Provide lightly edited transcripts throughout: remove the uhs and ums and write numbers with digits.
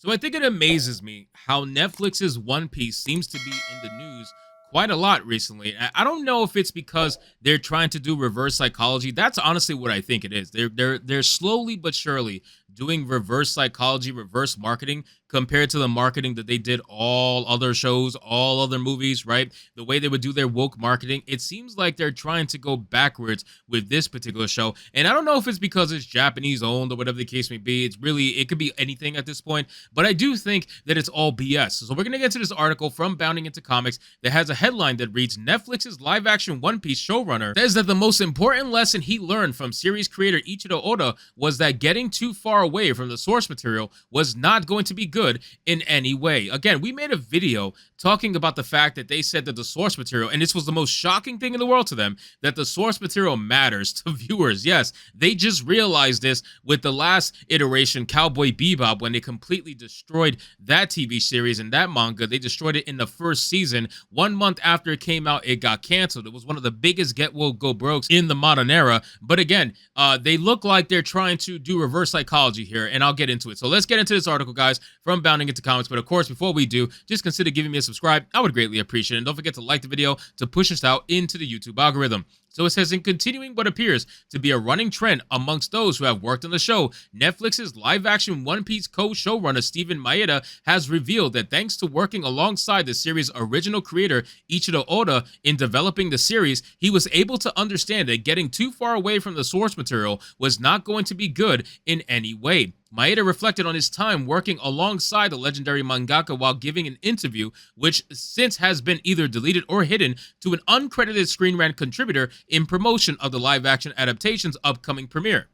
So I think it amazes me how Netflix's One Piece seems to be in the news quite a lot recently. I don't know if it's because they're trying to do reverse psychology. That's honestly what I think it is. They're slowly but surely doing reverse psychology, reverse marketing compared to the marketing that they did all other shows, all other movies, right? The way they would do their woke marketing, it seems like they're trying to go backwards with this particular show. And I don't know if it's because it's Japanese owned or whatever the case may be. It could be anything at this point, but I do think that it's all BS. So we're going to get to this article from Bounding Into Comics that has a headline that reads, Netflix's live action One Piece showrunner says that the most important lesson he learned from series creator Ichiro Oda was that getting too far away from the source material was not going to be good in any way. Again, we made a video talking about the fact that they said that the source material, and this was the most shocking thing in the world to them, that the source material matters to viewers. Yes, they just realized this with the last iteration, Cowboy Bebop, when they completely destroyed that TV series and that manga. They destroyed it in the first season. 1 month after it came out, it got canceled. It was one of the biggest get woke go brokes in the modern era. But again, they look like they're trying to do reverse psychology here, and I'll get into it. So let's get into this article, guys, from Bounding Into Comics. But of course, before we do, just consider giving me a subscribe. I would greatly appreciate it. And don't forget to like the video to push us out into the YouTube algorithm. So it says, in continuing what appears to be a running trend amongst those who have worked on the show, Netflix's live-action One Piece co-showrunner Steven Maeda has revealed that thanks to working alongside the series' original creator Ichiro Oda in developing the series, he was able to understand that getting too far away from the source material was not going to be good in any way. Maeda reflected on his time working alongside the legendary mangaka while giving an interview, which since has been either deleted or hidden, to an uncredited Screen Rant contributor in promotion of the live-action adaptation's upcoming premiere.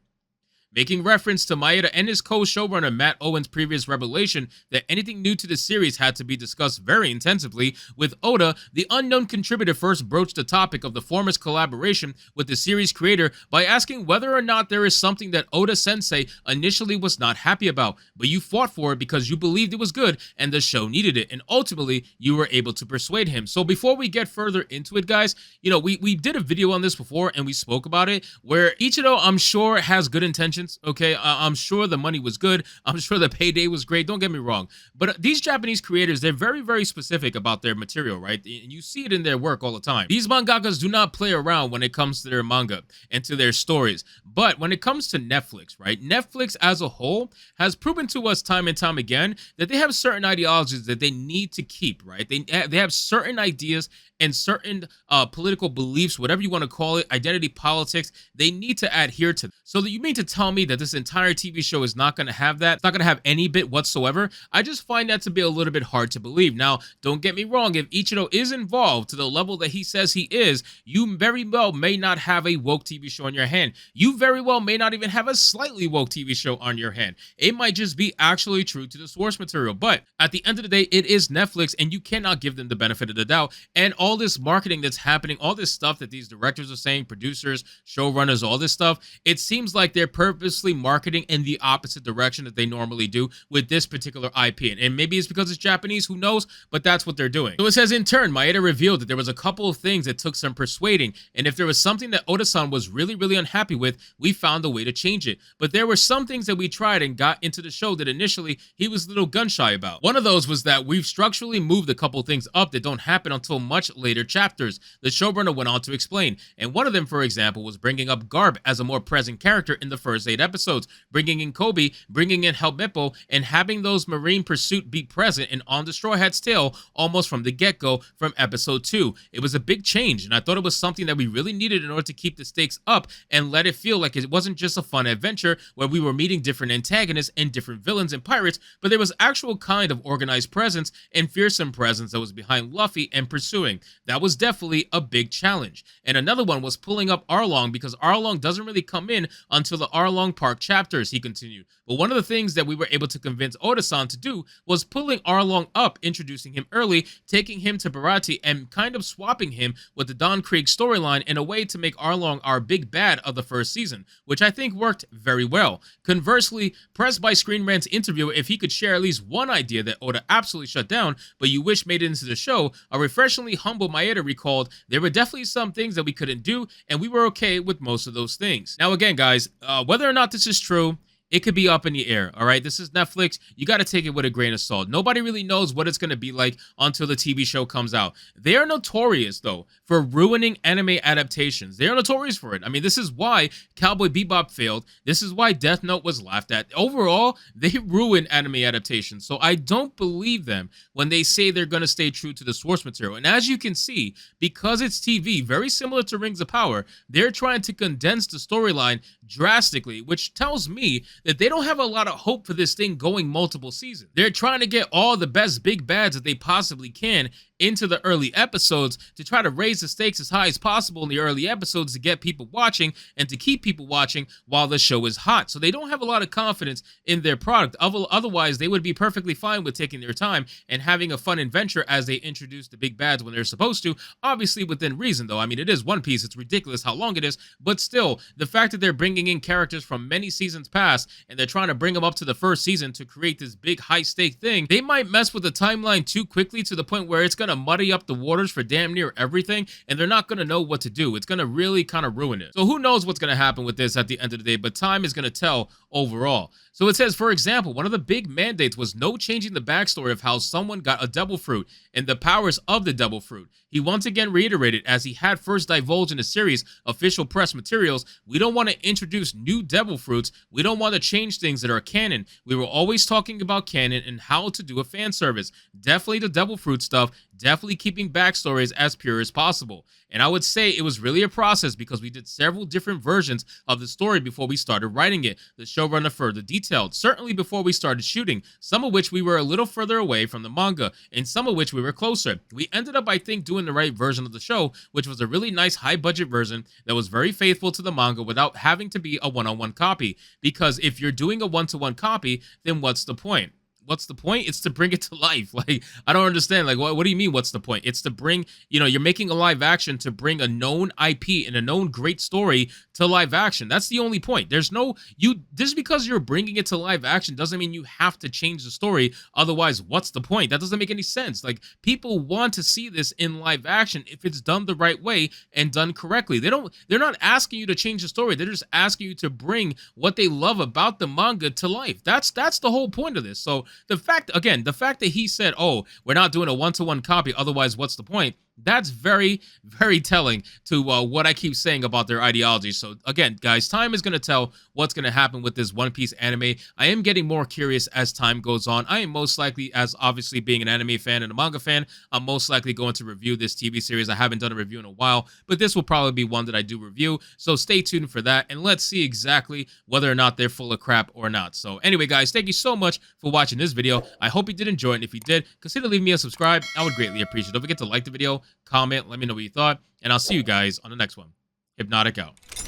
Making reference to Maeda and his co-showrunner Matt Owen's previous revelation that anything new to the series had to be discussed very intensively with Oda, the unknown contributor first broached the topic of the former's collaboration with the series creator by asking whether or not there is something that Oda-sensei initially was not happy about, but you fought for it because you believed it was good and the show needed it, and ultimately you were able to persuade him. So before we get further into it, guys, we did a video on this before and we spoke about it, where Ichiro, I'm sure, has good intentions. Okay, I'm sure the money was good. I'm sure the payday was great. Don't get me wrong. But these Japanese creators, they're very, very specific about their material, right? And you see it in their work all the time. These mangakas do not play around when it comes to their manga and to their stories. But when it comes to Netflix, right? Netflix as a whole has proven to us time and time again that they have certain ideologies that they need to keep, right? They have certain ideas and certain political beliefs, whatever you want to call it, identity politics, they need to adhere to. So that you mean to tell me that this entire TV show is not going to have that? It's not going to have any bit whatsoever? I just find that to be a little bit hard to believe. Now, don't get me wrong, if Ichiro is involved to the level that he says he is, you very well may not have a woke TV show on your hand. You very well may not even have a slightly woke TV show on your hand. It might just be actually true to the source material. But at the end of the day, it is Netflix, and you cannot give them the benefit of the doubt. And all this marketing that's happening, all this stuff that these directors are saying, producers, showrunners, all this stuff, it seems like they're purposely marketing in the opposite direction that they normally do with this particular IP. And maybe it's because it's Japanese, who knows, but that's what they're doing. So it says, in turn, Maeda revealed that there was a couple of things that took some persuading, and if there was something that Oda-san was really, really unhappy with, we found a way to change it. But there were some things that we tried and got into the show that initially he was a little gun-shy about. One of those was that we've structurally moved a couple things up that don't happen until much later chapters, the showrunner went on to explain. And one of them, for example, was bringing up Garb as a more present character in the first 8 episodes, bringing in Kobe, bringing in Helmeppo, and having those Marine Pursuit be present and on the Straw Hat's tail almost from the get-go from episode 2. It was a big change, and I thought it was something that we really needed in order to keep the stakes up and let it feel like it wasn't just a fun adventure where we were meeting different antagonists and different villains and pirates, but there was actual kind of organized presence and fearsome presence that was behind Luffy and pursuing. That was definitely a big challenge. And another one was pulling up Arlong, because Arlong doesn't really come in until the Arlong Park chapters, he continued. But one of the things that we were able to convince Oda-san to do was pulling Arlong up, introducing him early, taking him to Barati, and kind of swapping him with the Don Krieg storyline in a way to make Arlong our big bad of the first season, which I think worked very well. Conversely, pressed by Screen Rant's interviewer if he could share at least one idea that Oda absolutely shut down, but you wish made it into the show, a refreshingly humble Maeda recalled, there were definitely some things that we couldn't do, and we were okay with most of those things. Now again, guys, whether or not this is true, it could be up in the air. All right, this is Netflix. You got to take it with a grain of salt. Nobody really knows what it's going to be like until the TV show comes out. They are notorious, though, for ruining anime adaptations. They are notorious for it. I mean, this is why Cowboy Bebop failed. This is why Death Note was laughed at. Overall, they ruin anime adaptations. So I don't believe them when they say they're going to stay true to the source material. And as you can see, because it's TV, very similar to Rings of Power, they're trying to condense the storyline drastically, which tells me that they don't have a lot of hope for this thing going multiple seasons. They're trying to get all the best big bads that they possibly can into the early episodes to try to raise the stakes as high as possible in the early episodes to get people watching and to keep people watching while the show is hot. So they don't have a lot of confidence in their product. Otherwise, they would be perfectly fine with taking their time and having a fun adventure as they introduce the big bads when they're supposed to. Obviously, within reason, though. I mean, it is One Piece. It's ridiculous how long it is. But still, the fact that they're bringing in characters from many seasons past and they're trying to bring them up to the first season to create this big high-stake thing, they might mess with the timeline too quickly to the point where it's going to muddy up the waters for damn near everything, and they're not going to know what to do. It's going to really kind of ruin it. So who knows what's going to happen with this at the end of the day, but time is going to tell overall. So it says, for example, one of the big mandates was no changing the backstory of how someone got a devil fruit and the powers of the devil fruit. He once again reiterated, as he had first divulged in the series' official press materials, we don't want to introduce new devil fruits. We don't want to change things that are canon. We were always talking about canon and how to do a fan service. Definitely the devil fruit stuff. Definitely keeping backstories as pure as possible. And I would say it was really a process because we did several different versions of the story before we started writing it. The showrunner further detailed, certainly before we started shooting, some of which we were a little further away from the manga, and some of which we were closer. We ended up, I think, doing the right version of the show, which was a really nice high-budget version that was very faithful to the manga without having to be a one-on-one copy. Because if you're doing a one-to-one copy, then what's the point? What's the point? It's to bring it to life. Like, I don't understand. Like, what do you mean, what's the point? It's to bring, you're making a live action to bring a known IP and a known great story to live action. That's the only point. Just because you're bringing it to live action doesn't mean you have to change the story. Otherwise, what's the point? That doesn't make any sense. Like, people want to see this in live action if it's done the right way and done correctly. They're not asking you to change the story. They're just asking you to bring what they love about the manga to life. That's the whole point of this. So the fact that he said, oh, we're not doing a one-to-one copy, otherwise what's the point? That's very, very telling to what I keep saying about their ideology. So again, guys, time is going to tell what's going to happen with this One Piece anime. I am getting more curious as time goes on. I am most likely, as obviously being an anime fan and a manga fan, I'm most likely going to review this TV series. I haven't done a review in a while, but this will probably be one that I do review. So stay tuned for that, and let's see exactly whether or not they're full of crap or not. So anyway, guys, thank you so much for watching this video. I hope you did enjoy it, and if you did, consider leaving me a subscribe. I would greatly appreciate it. Don't forget to like the video, comment, let me know what you thought, and I'll see you guys on the next one. Hypnotic out.